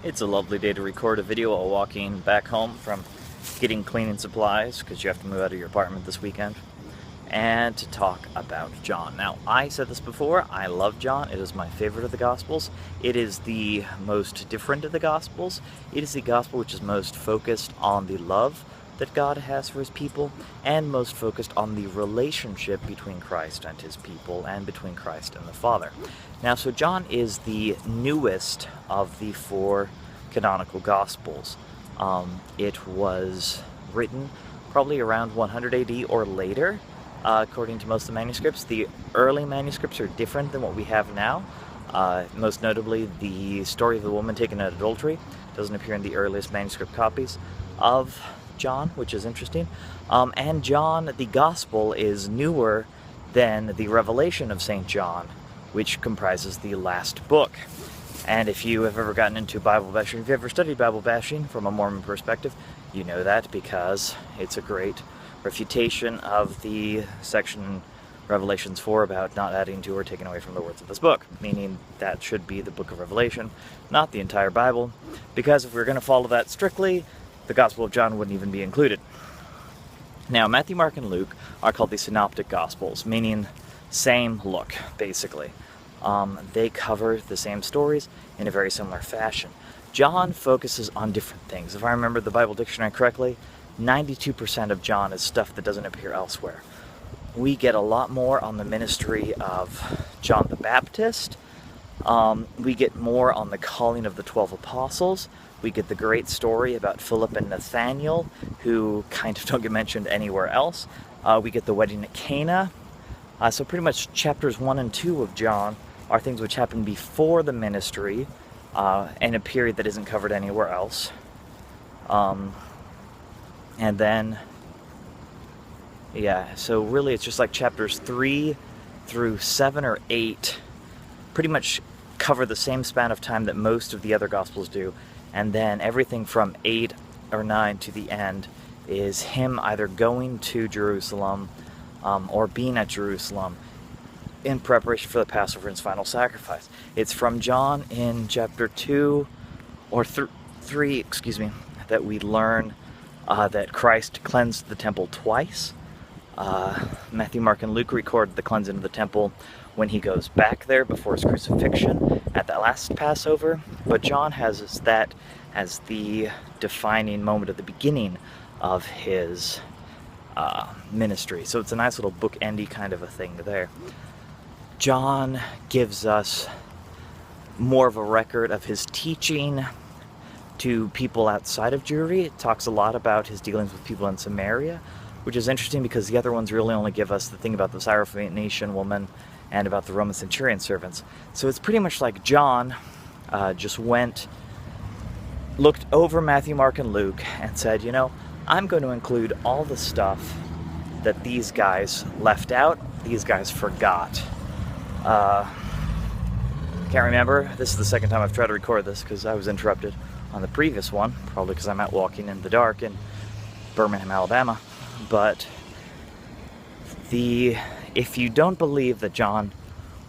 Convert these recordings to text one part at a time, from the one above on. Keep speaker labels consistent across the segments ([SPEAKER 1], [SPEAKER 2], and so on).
[SPEAKER 1] It's a lovely day to record a video while walking back home from getting cleaning supplies, because you have to move out of your apartment this weekend, and to talk about John. Now, I said this before, I love John. It is my favorite of the Gospels. It is the most different of the Gospels. It is the Gospel which is most focused on the love that God has for his people, and most focused on the relationship between Christ and his people, and between Christ and the Father. Now, so John is the newest of the four canonical Gospels. It was written probably around 100 AD or later, according to most of the manuscripts. The early manuscripts are different than what we have now. Most notably, the story of the woman taken in adultery doesn't appear in the earliest manuscript copies of John, which is interesting. And John, the Gospel, is newer than the Revelation of St. John, which comprises the last book. And if you have ever gotten into Bible bashing, if you ever studied Bible bashing from a Mormon perspective, you know that because it's a great refutation of the section Revelations 4 about not adding to or taking away from the words of this book, meaning that should be the book of Revelation, not the entire Bible, because if we were going to follow that strictly, the Gospel of John wouldn't even be included. Now, Matthew, Mark, and Luke are called the Synoptic Gospels, meaning same look, basically. They cover the same stories in a very similar fashion. John focuses on different things. If I remember the Bible dictionary correctly, 92% of John is stuff that doesn't appear elsewhere. We get a lot more on the ministry of John the Baptist. We get more on the calling of the 12 apostles. We get the great story about Philip and Nathaniel, who kind of don't get mentioned anywhere else. We get the wedding at Cana. So pretty much chapters 1 and 2 of John are things which happen before the ministry, in a period that isn't covered anywhere else. And then, yeah, so really it's just like chapters 3 through 7 or 8 pretty much cover the same span of time that most of the other Gospels do. And then everything from 8 or 9 to the end is him either going to Jerusalem or being at Jerusalem in preparation for the Passover and his final sacrifice. It's from John in chapter 2 or 3, that we learn that Christ cleansed the temple twice. Matthew, Mark, and Luke record the cleansing of the temple when he goes back there before his crucifixion at that last Passover, but John has that as the defining moment at the beginning of his ministry. So it's a nice little book-endy kind of a thing there. John gives us more of a record of his teaching to people outside of Jewry. It talks a lot about his dealings with people in Samaria, which is interesting because the other ones really only give us the thing about the Syrophoenician woman and about the Roman centurion servants. So it's pretty much like John just looked over Matthew, Mark, and Luke and said, you know, I'm going to include all the stuff that these guys left out, these guys forgot. Can't remember. This is the second time I've tried to record this because I was interrupted on the previous one, probably because I'm out walking in the dark in Birmingham, Alabama. But if you don't believe that John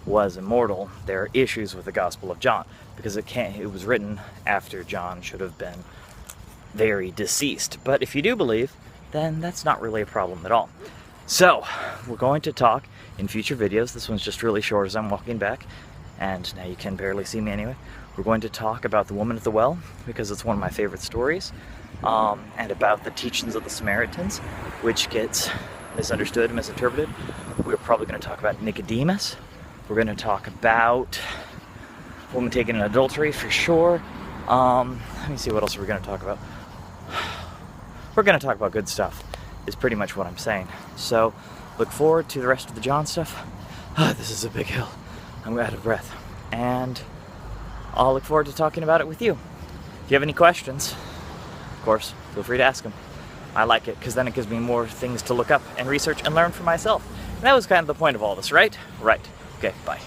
[SPEAKER 1] was immortal, there are issues with the Gospel of John, because it was written after John should have been very deceased. But if you do believe, then that's not really a problem at all. So, we're going to talk in future videos. This one's just really short as I'm walking back, and now you can barely see me anyway. We're going to talk about the woman at the well, because it's one of my favorite stories, and about the teachings of the Samaritans, which gets misunderstood and misinterpreted. We're probably going to talk about Nicodemus. We're going to talk about woman taken in adultery for sure. Let me see, what else are we going to talk about? We're going to talk about good stuff, is pretty much what I'm saying. So, look forward to the rest of the John stuff. This is a big hill. I'm out of breath. And I'll look forward to talking about it with you. If you have any questions, of course, feel free to ask them. I like it, because then it gives me more things to look up and research and learn for myself. And that was kind of the point of all this, right? Right. Okay, bye.